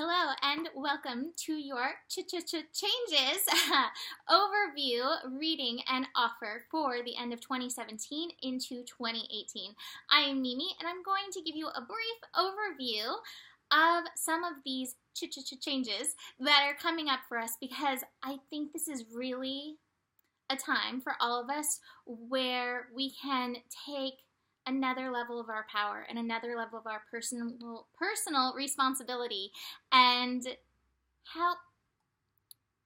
Hello and welcome to your changes overview, reading, and offer for the end of 2017 into 2018. I am Mimi and I'm going to give you a brief overview of some of these changes that are coming up for us because I think this is really a time for all of us where we can take another level of our power and another level of our personal responsibility and help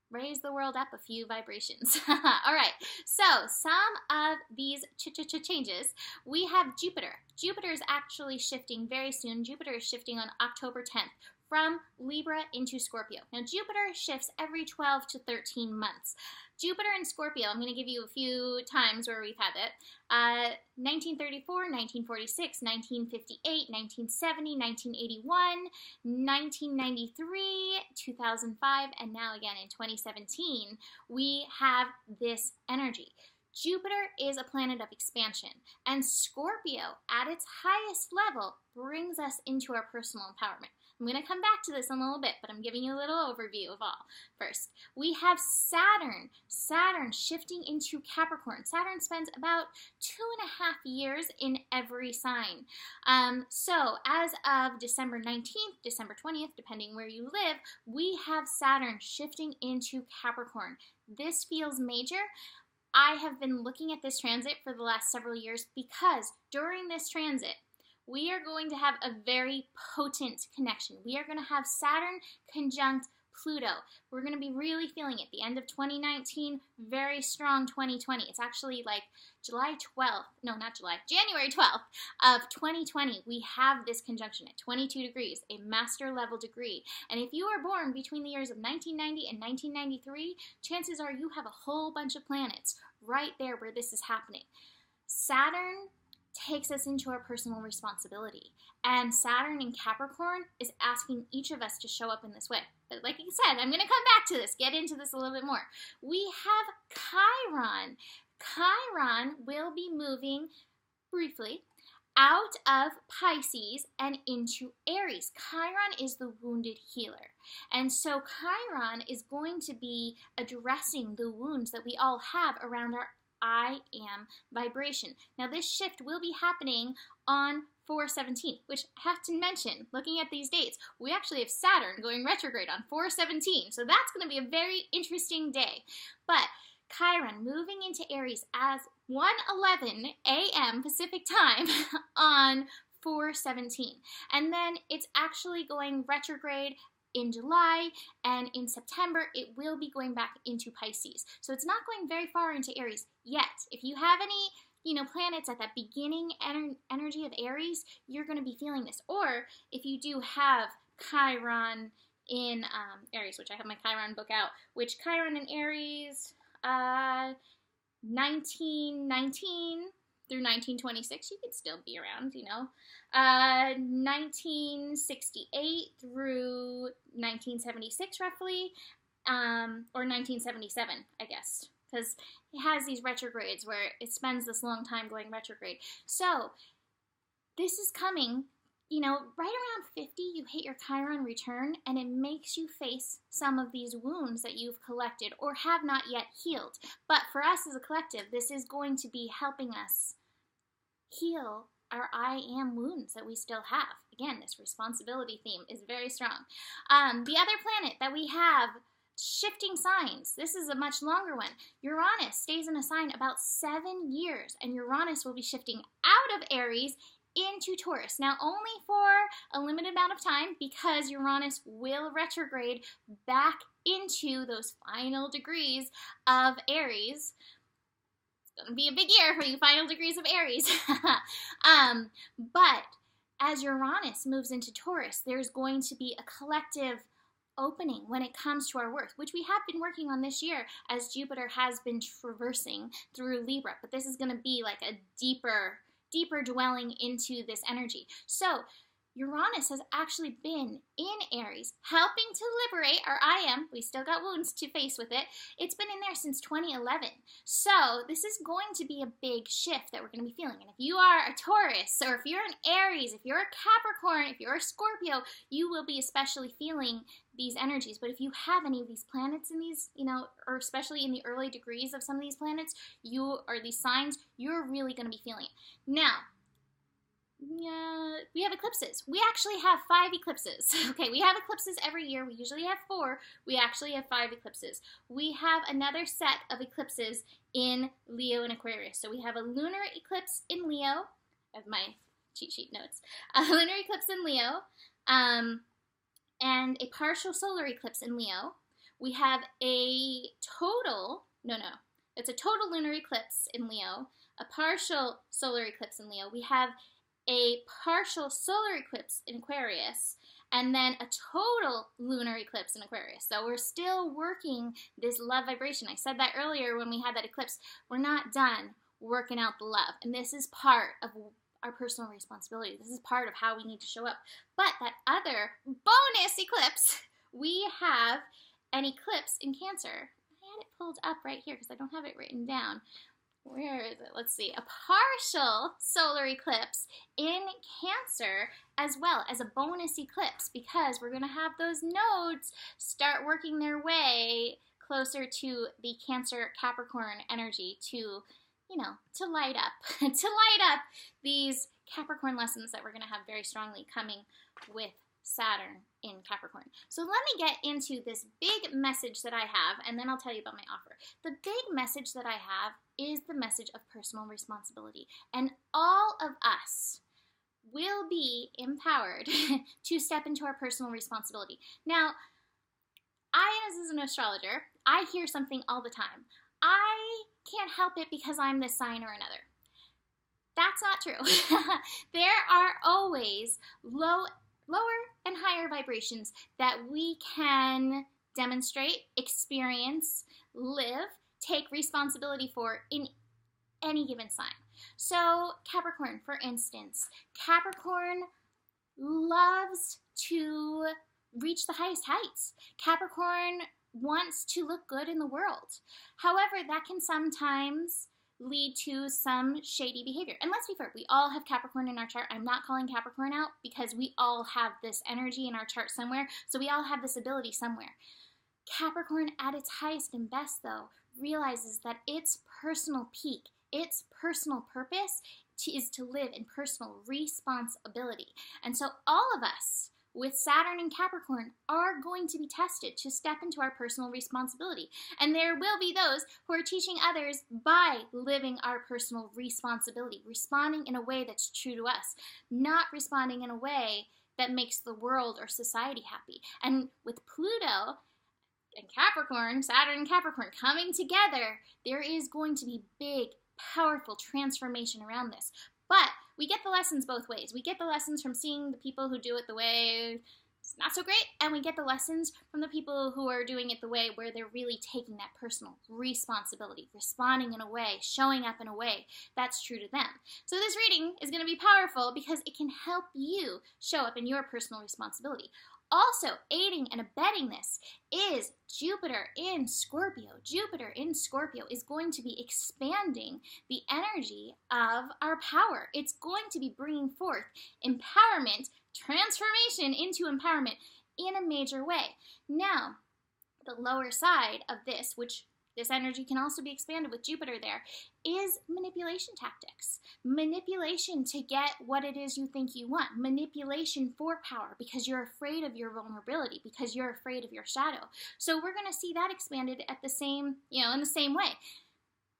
raise the world up a few vibrations. All right, so some of these changes, we have Jupiter. Jupiter is actually shifting very soon. Jupiter is shifting on October 10th from Libra into Scorpio. Now, Jupiter shifts every 12 to 13 months. Jupiter and Scorpio, I'm going to give you a few times where we've had it. 1934, 1946, 1958, 1970, 1981, 1993, 2005, and now again in 2017, we have this energy. Jupiter is a planet of expansion, and Scorpio, at its highest level, brings us into our personal empowerment. I'm going to come back to this in a little bit, but I'm giving you a little overview of all. First, we have Saturn. Saturn shifting into Capricorn. Saturn spends about 2.5 years in every sign. So as of December 19th, December 20th, depending where you live, we have Saturn shifting into Capricorn. This feels major. I have been looking at this transit for the last several years because during this transit, we are going to have a very potent connection. We are going to have Saturn conjunct Pluto. We're going to be really feeling it. The end of 2019, very strong 2020. It's actually like January 12th of 2020. We have this conjunction at 22 degrees, a master level degree. And if you are born between the years of 1990 and 1993, chances are you have a whole bunch of planets right there where this is happening. Saturn takes us into our personal responsibility. And Saturn in Capricorn is asking each of us to show up in this way. But like I said, I'm going to come back to this, get into this a little bit more. We have Chiron. Chiron will be moving briefly out of Pisces and into Aries. Chiron is the wounded healer. And so Chiron is going to be addressing the wounds that we all have around our I am vibration. Now this shift will be happening on 4/17, which I have to mention, looking at these dates, we actually have Saturn going retrograde on 4/17, so that's going to be a very interesting day. But Chiron moving into Aries as 1:11 a.m. Pacific time on 4/17, and then it's actually going retrograde in July, and in September, it will be going back into Pisces. So it's not going very far into Aries yet. If you have any, planets at that beginning energy of Aries, you're going to be feeling this. Or if you do have Chiron in Aries, which I have my Chiron book out, which Chiron in Aries, 1919 through 1926, you could still be around, 1968 through 1976 roughly, or 1977, I guess, because it has these retrogrades where it spends this long time going retrograde. So this is coming, right around 50, you hit your Chiron return, and it makes you face some of these wounds that you've collected or have not yet healed. But for us as a collective, this is going to be helping us heal our I am wounds that we still have. Again, this responsibility theme is very strong. The other planet that we have shifting signs, this is a much longer one. Uranus stays in a sign about 7 years, and Uranus will be shifting out of Aries into Taurus. Now, only for a limited amount of time because Uranus will retrograde back into those final degrees of Aries. It's going to be a big year for you final degrees of Aries. But as Uranus moves into Taurus, there's going to be a collective opening when it comes to our worth, which we have been working on this year as Jupiter has been traversing through Libra. But this is going to be like a deeper dwelling into this energy. So Uranus has actually been in Aries, helping to liberate our I am. We still got wounds to face with it. It's been in there since 2011. So this is going to be a big shift that we're going to be feeling. And if you are a Taurus, or if you're an Aries, if you're a Capricorn, if you're a Scorpio, you will be especially feeling these energies. But if you have any of these planets in these, or especially in the early degrees of some of these planets, or these signs, you're really going to be feeling it. Now, we have eclipses. We actually have 5 eclipses. Okay, we have eclipses every year. We usually have 4. We actually have 5 eclipses. We have another set of eclipses in Leo and Aquarius. So we have a lunar eclipse in Leo, as my cheat sheet notes, a lunar eclipse in Leo, and a partial solar eclipse in Leo. We have a total, it's a total lunar eclipse in Leo, a partial solar eclipse in Leo. We have a partial solar eclipse in Aquarius, and then a total lunar eclipse in Aquarius. So we're still working this love vibration. I said that earlier when we had that eclipse. We're not done working out the love. And this is part of our personal responsibility. This is part of how we need to show up. But that other bonus eclipse, we have an eclipse in Cancer. I had it pulled up right here because I don't have it written down. Where is it? Let's see. A partial solar eclipse in Cancer, as well as a bonus eclipse, because we're going to have those nodes start working their way closer to the Cancer Capricorn energy to light up, to light up these Capricorn lessons that we're going to have very strongly coming with Saturn in Capricorn. So let me get into this big message that I have, and then I'll tell you about my offer. The big message that I have is the message of personal responsibility. And all of us will be empowered to step into our personal responsibility. Now, as an astrologer, I hear something all the time. I can't help it because I'm this sign or another. That's not true. There are always lower and higher vibrations that we can demonstrate, experience, live, take responsibility for in any given sign. So Capricorn, for instance, Capricorn loves to reach the highest heights. Capricorn wants to look good in the world. However, that can sometimes lead to some shady behavior. And let's be fair, we all have Capricorn in our chart. I'm not calling Capricorn out because we all have this energy in our chart somewhere. So we all have this ability somewhere. Capricorn at its highest and best, though, realizes that its personal peak, its personal purpose is to live in personal responsibility. And so all of us with Saturn and Capricorn are going to be tested to step into our personal responsibility. And there will be those who are teaching others by living our personal responsibility, responding in a way that's true to us, not responding in a way that makes the world or society happy. And with Pluto and Capricorn, Saturn and Capricorn coming together, there is going to be big, powerful transformation around this. But we get the lessons both ways. We get the lessons from seeing the people who do it the way it's not so great, and we get the lessons from the people who are doing it the way where they're really taking that personal responsibility, responding in a way, showing up in a way that's true to them. So this reading is going to be powerful because it can help you show up in your personal responsibility. Also, aiding and abetting this is Jupiter in Scorpio. Jupiter in Scorpio is going to be expanding the energy of our power. It's going to be bringing forth empowerment, transformation into empowerment in a major way. Now, the lower side of this, which this energy can also be expanded with Jupiter there, is manipulation tactics. Manipulation to get what it is you think you want. Manipulation for power because you're afraid of your vulnerability, because you're afraid of your shadow. So we're going to see that expanded at the same, in the same way.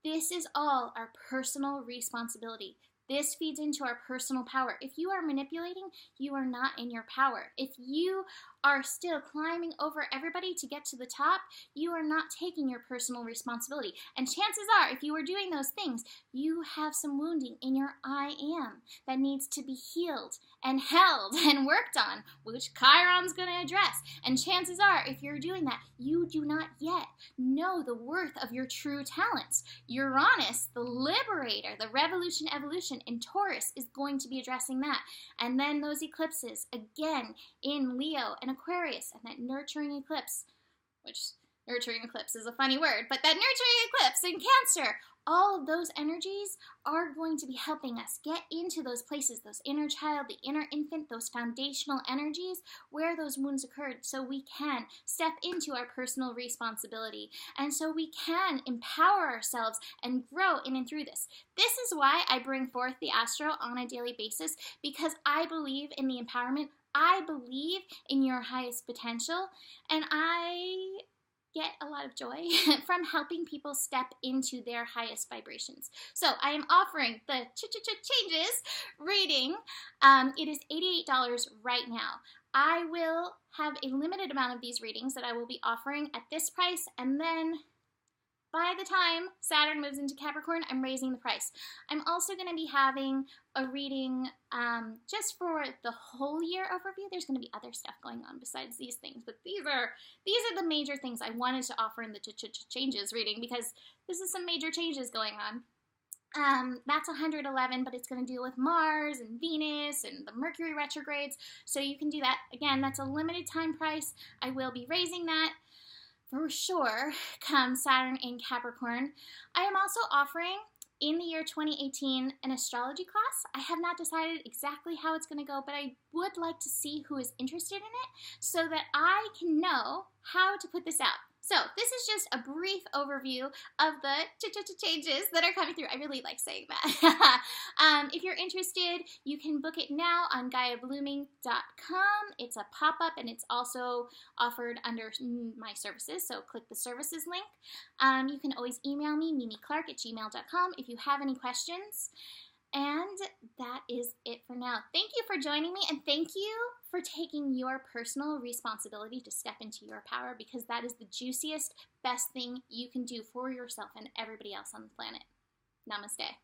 This is all our personal responsibility. This feeds into our personal power. If you are manipulating, you are not in your power. If you are still climbing over everybody to get to the top, you are not taking your personal responsibility. And chances are, if you are doing those things, you have some wounding in your I am that needs to be healed and held and worked on, which Chiron's going to address. And chances are, if you're doing that, you do not yet know the worth of your true talents. Uranus, the liberator, the revolution evolution in Taurus, is going to be addressing that. And then those eclipses, again, in Leo and Aquarius, and that nurturing eclipse, which nurturing eclipse is a funny word, but that nurturing eclipse in Cancer, all of those energies are going to be helping us get into those places, those inner child, the inner infant, those foundational energies where those wounds occurred, so we can step into our personal responsibility, and so we can empower ourselves and grow in and through this. This is why I bring forth the astro on a daily basis, because I believe in the empowerment. I believe in your highest potential, and I get a lot of joy from helping people step into their highest vibrations. So I am offering the changes reading. It is $88 right now. I will have a limited amount of these readings that I will be offering at this price, and then by the time Saturn moves into Capricorn, I'm raising the price. I'm also going to be having a reading just for the whole year overview. There's going to be other stuff going on besides these things, but these are the major things I wanted to offer in the changes reading, because this is some major changes going on. That's 111, but it's going to deal with Mars and Venus and the Mercury retrogrades, so you can do that. Again, that's a limited time price. I will be raising that for sure come Saturn in Capricorn. I am also offering in the year 2018 an astrology class. I have not decided exactly how it's going to go, but I would like to see who is interested in it so that I can know how to put this out. So this is just a brief overview of the changes that are coming through. I really like saying that. If you're interested, you can book it now on GaiaBlooming.com. It's a pop-up, and it's also offered under my services, so click the services link. You can always email me, mimiclark@gmail.com, if you have any questions. And that is it for now. Thank you for joining me, and thank you for taking your personal responsibility to step into your power, because that is the juiciest, best thing you can do for yourself and everybody else on the planet. Namaste.